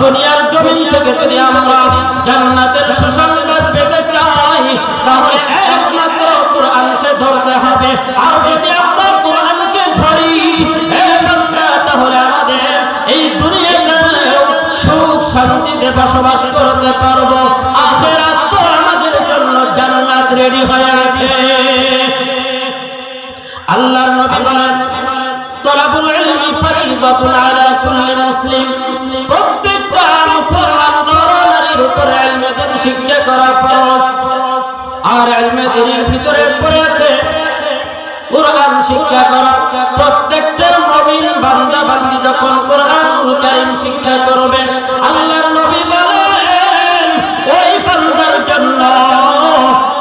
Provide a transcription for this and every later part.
দুনিয়ার জমিন থেকে যদি আমরা জান্নাতের সুসংবাদ পেতে চাই তাহলে একমাত্র কোরআনকে ধরতে হবে। আর যদি আমরা কোরআনকে ধরি বান্দা, তাহলে আমাদের এই দুনিয়াতে সুখ শান্তিতে বসবাস করতে পারবো। আখিরাত তো আমাদের জন্য জান্নাত রেডি হয়ে আছে। আল্লাহর নবী বলেন, তলাবুল ইলমি ফরিদাতুন আলা কুল্লি মুসলিম। প্রত্যেকটা মুসলমান নর-নারীর উপর ইলমে দ্বীন শিক্ষা করা ফরজ। আর ইলমে দ্বীনের ভিতরে পড়েছে কুরআন শিক্ষা করা। প্রত্যেকটা মুমিন বান্দা বান্দি যখন কুরআনুল কারীম শিক্ষা করবে, আল্লাহর নবী বলেন ওই বান্দার জন্য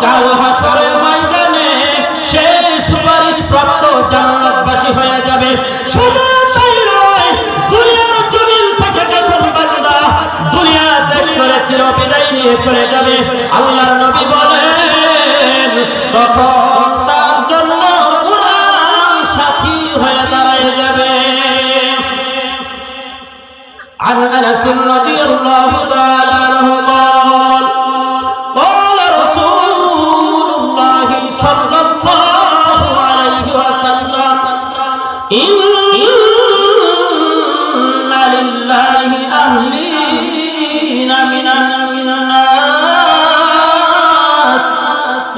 কাল হাসরের ময়দানে সে সুপারিশ প্রাপ্ত জান্নাতবাসী হয়ে যাবে। শুধু তাই নয়, দুনিয়ার জমিন থেকে যখন বান্দা দুনিয়া ত্যাগ করে চিরবিদায় নিয়ে চলে যাবে, আল্লাহর নবী বলেন তখন তার জন্য কুরআন সাথী হয়ে দাঁড়ায় যাবে। عن أنس رضي الله تعالى عنه قال قال رسول الله صلى الله عليه وسلم إن لله أهلين من الناس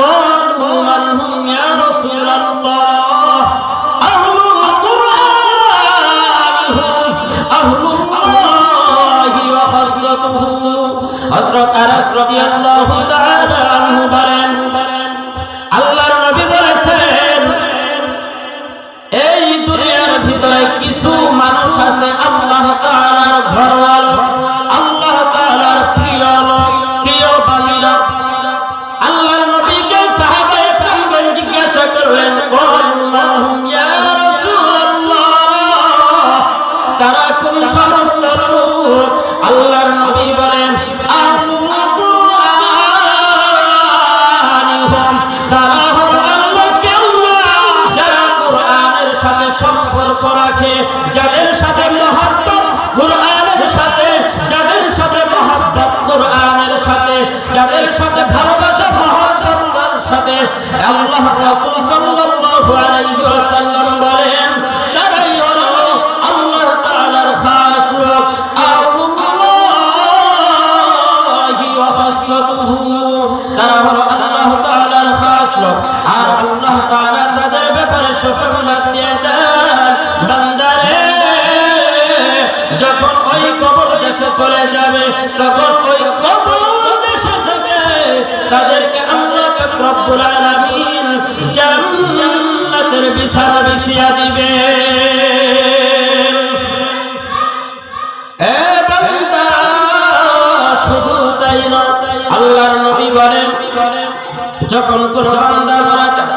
قالوا من هم يا رسول الله أهل القرآن هم أهل الله وخاصته হযরত আনাস রাদিয়াল্লাহু তাআলা আনহু বলেন, আল্লাহর নবী বলেছেন এই দুনিয়ার ভিতরে কিছু মানুষ আছে আল্লাহ তাআলার ঘরওয়ালা, আল্লাহ তাআলার প্রিয় লোক, প্রিয় বান্দা। আল্লাহর নবীকে সাহাবায়ে কেরাম জিজ্ঞাসা করলেন, মান ইয়া রাসূলুল্লাহ, তারা কোন সমস্ত লোক? আল্লাহর নবী বলেন আহলুল কুরআন হুম, তারা হলো আল্লাহকে যারা কুরআনের সাথে সম্পর্ক রাখে, যাদের সাথে মহব্বত কুরআনের সাথে, যাদের সাথে মহব্বত কুরআনের সাথে, যাদের সাথে ভালোবাসা মহব্বতের সাথে। আল্লাহ রাসূল সাল্লাল্লাহু আলাইহি ওয়াসাল্লাম বলেন তারাই হলো আল্লাহ তাআলার খাস লোক, আল্লাহি ওয়া খাসাতুহু, তারা হলো আল্লাহ তাআলার খাস লোক। আর আল্লাহ তাআলা তাদের ব্যাপারে সুসংবাদ দিয়ে দেন, বান্দারে যখন ওই কবর দেশে চলে যাবে, তখন ওই কবর দেশে থেকে তাদেরকে আল্লাহ পাক রব্বুল আলামিন জান্নাতের বিছানা বিছিয়ে দিবে। এ বান্দা, শুধু তাই নয়, আল্লাহর নবী বলেন যখন কোন বান্দা মারা যায়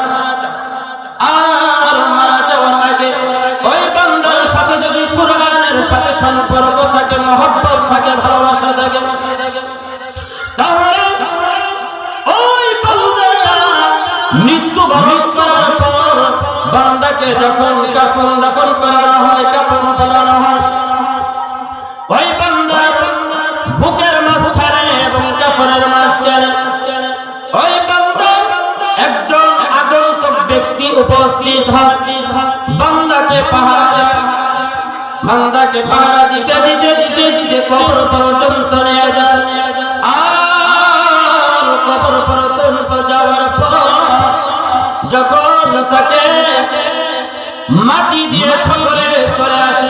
আর মারা যাওয়ার আগে ওই বান্দার সাথে যদি কুরআনের সাথে সম্পর্ক থাকে, মহব্বত থাকে, ভালোবাসা থাকে, তাহলে ওই বান্দা মৃত্যুবরণ করার পর বান্দাকে যখন কাফন দাফন করানো হয়, কাফন পরানো হয়, ওই বান্দার বুকের মাঝখানে এবং কাফনের মাঝখানে ওই বান্দা একজন আগন্তুক ব্যক্তি উপস্থিত হয়, বান্দাকে পাহারা দেয়। বান্দাকে পাহারা দিতে দিতে দিতে দিতে কবর পর্যন্ত নিয়ে যায়। আর কবর পর্যন্ত যাওয়ার পর যখন তাকে মাটি দিয়ে সকলে চলে আসে,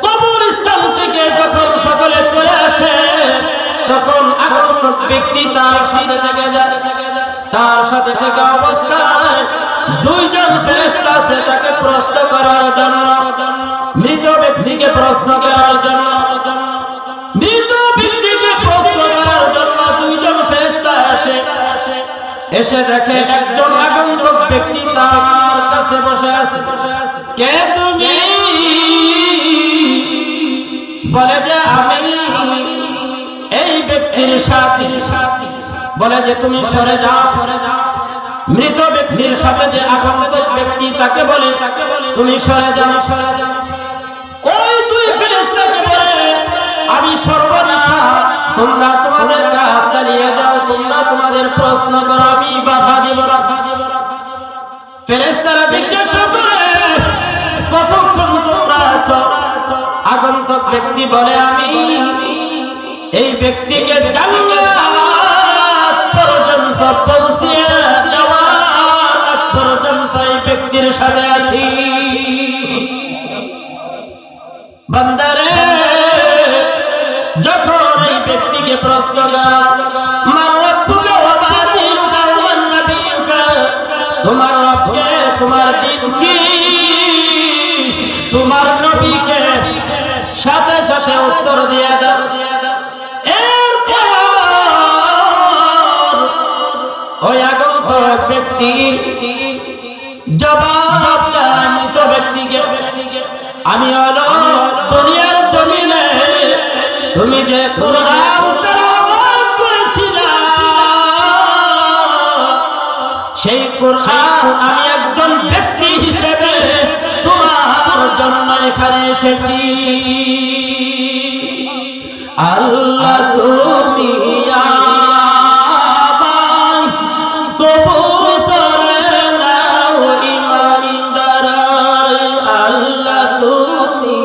কবরস্থান থেকে যখন সকলে চলে আসে, তখন আগন্তুক ব্যক্তি তার সাথে থেকে যায়। তার সাথে থেকে অবস্থায় দুইজন ফেরেশতা আছে তাকে প্রশ্ন করার জন্য, মৃত ব্যক্তিকে প্রশ্ন করার জন্য, মৃত ব্যক্তিকে প্রশ্ন করার জন্য দুইজন ফেরেশতা আসে। এসে দেখে একজন আগন্তুক ব্যক্তি তার কাছে বসে আছে। কে তুমি? বলে যে আমি এই ব্যক্তির সাথী। বলে যে তুমি সরে যাও, সরে যাও। মৃত ব্যক্তির সাথে যে আগন্তুক ব্যক্তি তাকে বলে তুমি সরে যাও, সরে যাও। তোমরা তোমাদের কাজ চালিয়ে যাও, তোমরা তোমাদের প্রশ্ন করো, আমি বাধা দিব না। ফেরেশতারা জিজ্ঞাসা করে, কতক্ষণ তোমরা আছো? আগন্তুক ব্যক্তি বলে, আমি এই ব্যক্তিকে জান্নাত পর্যন্ত পৌঁছিয়ে দেওয়ার পর্যন্ত এই ব্যক্তির সাথে আছি। বান্দারে, যখন এই ব্যক্তিকে প্রশ্ন করা, মান রাব্বুকা ওয়া মা দীনুকা ওয়া মান নাবিয়ুকা, তোমার রবকে, তোমার দিন কি, তোমার নবীকে, সাথে সাথে উত্তর দিয়ে দাও। এরপর ওই আগন্তুক ব্যক্তি জবাব দেয় মৃত ব্যক্তিকে, আমি হলো দুনিয়ার জমিনে তুমি যে কোরআন তেলাওয়াত করেছিলে, সেই কোরআন আমি একজন ব্যক্তি হিসেবে তোমার জন্য এখানে এসেছি। আল্লাহ তুমি আমায় কবুল করে নাও ঈমানদার, আল্লাহ তুমি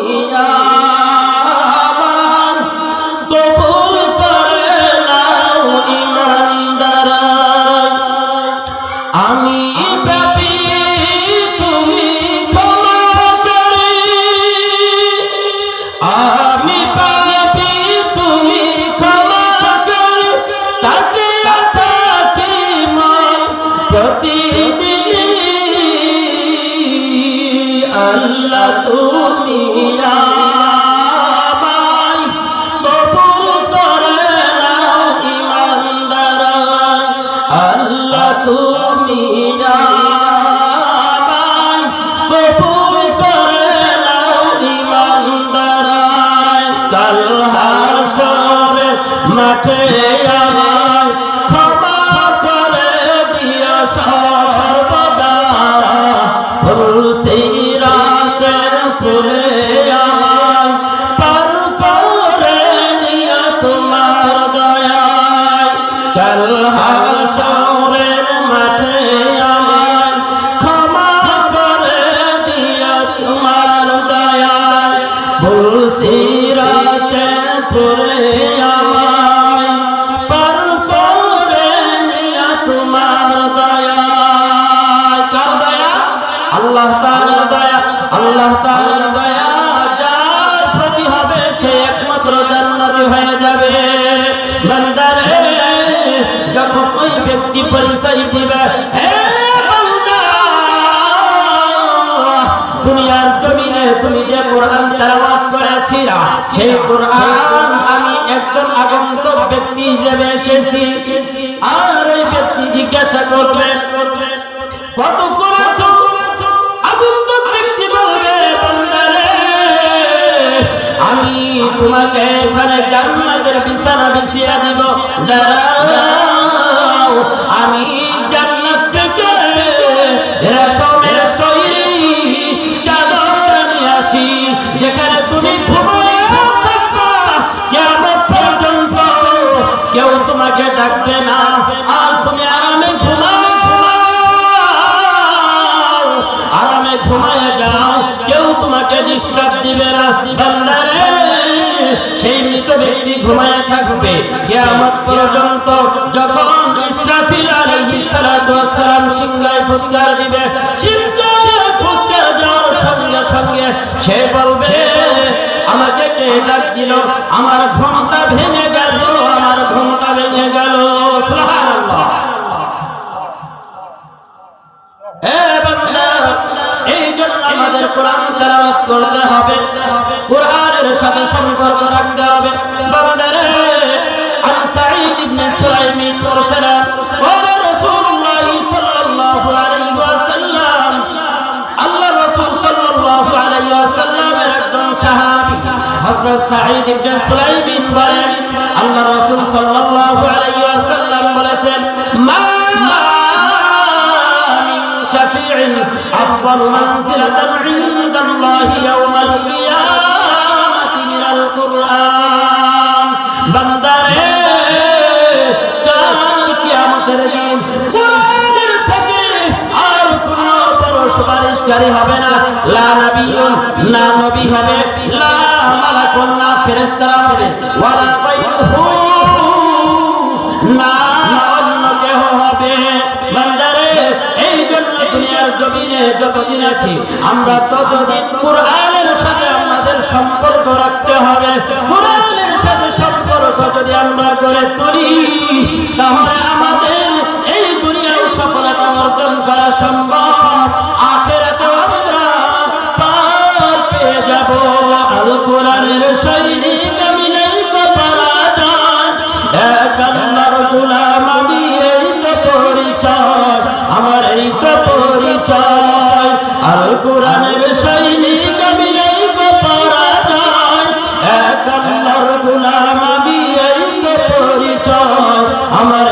আমায় কবুল করে নাও ঈমানদার। আমি পাপী, তুমি ক্ষমা করে, আমি পাপী, তুমি ক্ষমা করে, তাকে থাকি মন প্রতিদিন। আল্লাহ তুমি আমায় কবুল করে নাও ঈমানদার, আল্লাহ তুমি আমায় কবুল করে নাও ঈমানদার। কাল হাসরে মাঠে আমায় ক্ষমা করে দিও সর্বদা, সিরাতের ফুলে আমায় পার করে নিও তোমার দয়ায়। কাল হাসরের মাঠে আমায় ক্ষমা করে দিও তোমার দয়ায়, সিরাতের ফুলে আমায় পার করে নিও তোমার দয়ায়। কার দয়া? আল্লাহ তাআলার দয়া। আল্লাহ তাআলার দয়া যার প্রতি হবে সে একমাত্র জান্নাতি হয়ে যাবে। বান্দারে, যখন ওই ব্যক্তি পরিচয় দিবে, হে বান্দা, দুনিয়ার জমিনে তুমি যে কোরআন তেলাওয়াত করেছিলা, সেই কোরআন আমি একজন আগন্তুক ব্যক্তি হিসেবে এসেছি। আর ওই ব্যক্তি জিজ্ঞাসা করবে, কত করেছো? আগন্তুক ব্যক্তি বলবে, বান্দারে, আমি তোমাকে এখানে জান্নাতের বিছানা বিছিয়ে দিব, দাঁড়াও, আমি জান্নাত থেকে রেশমের তৈরি চাদর নিয়ে আসি, যেখানে তুমি ঘুমিয়ে থাকবা, কিয়ামত পর্যন্ত কেউ তোমাকে ডাকবে না, আর তুমি আরামে ঘুমাও, আরামে ঘুমায় যাও, কেউ তোমাকে ডিস্টার্ব দিবে না। বান্দারে, সেই মৃত ব্যক্তি ঘুমায় থাকবে কিয়ামত পর্যন্ত। যখন ইসরাফিল আলাইহিস সালাতু ওয়াস সালাম সিংহায় ফুৎকার দিবে, সিংহায় ফুৎকার দেওয়ার সঙ্গে সঙ্গে সে বলবে, আমাকে কে ডাক দিল? আমার ঘুমটা ভেঙে গেল, আমার ঘুমটা ভেঙে গেল। সুবহানাল্লাহ। এই জন্য আমাদের কোরআন তেলাওয়াত করতে হবে, কোরআনের সাথে সম্পর্ক রাখতে হবে। বান্দারে, আন সাঈদ ইবনে সুলাইম বলেছেন, ওয়া রাসূলুল্লাহ সাল্লাল্লাহু আলাইহি ওয়াসাল্লাম, আল্লাহ রাসূল সাল্লাল্লাহু আলাইহি ওয়াসাল্লামের একজন সাহাবী হযরত সাঈদ ইবনে সুলাইম বলেন, আল্লাহ রাসূল সাল্লাল্লাহু আলাইহি ওয়াসাল্লাম বলেছেন, মা شفيع أفضل منزلة عند الله يوم القيامة من القرآن. بندر অধিকারী হবে না, লা নাবিয়ুন না নবী হবে, লা মালাকুন না ফেরেশতারা হবে, ওয়ালা গায়রুহু না অন্য কেউ হবে। বান্দারে এই জন্য দুনিয়ার জমিনে যতদিন আছি আমরা ততদিন কোরআনের সাথে আমাদের সম্পর্ক রাখতে হবে। কোরআনের সাথে সম্পর্ক যদি আমরা গড়ে তুলি তাহলে আমাদের এই দুনিয়ায় সফলতা অর্জন করা সম্ভব, আখিরাতেও আমরা পার পেয়ে যাব। আল কোরআনের সৈনিক আমি নাই তো পরাজয়, এক আল্লাহর গোলাম আমি এই তো পরিচয়, আমার এই তো পরিচয়। আল কোরআনের সৈনিক আমি নাই তো পরাজয়, এক আল্লাহর গোলাম আমি এই তো পরিচয়, আমার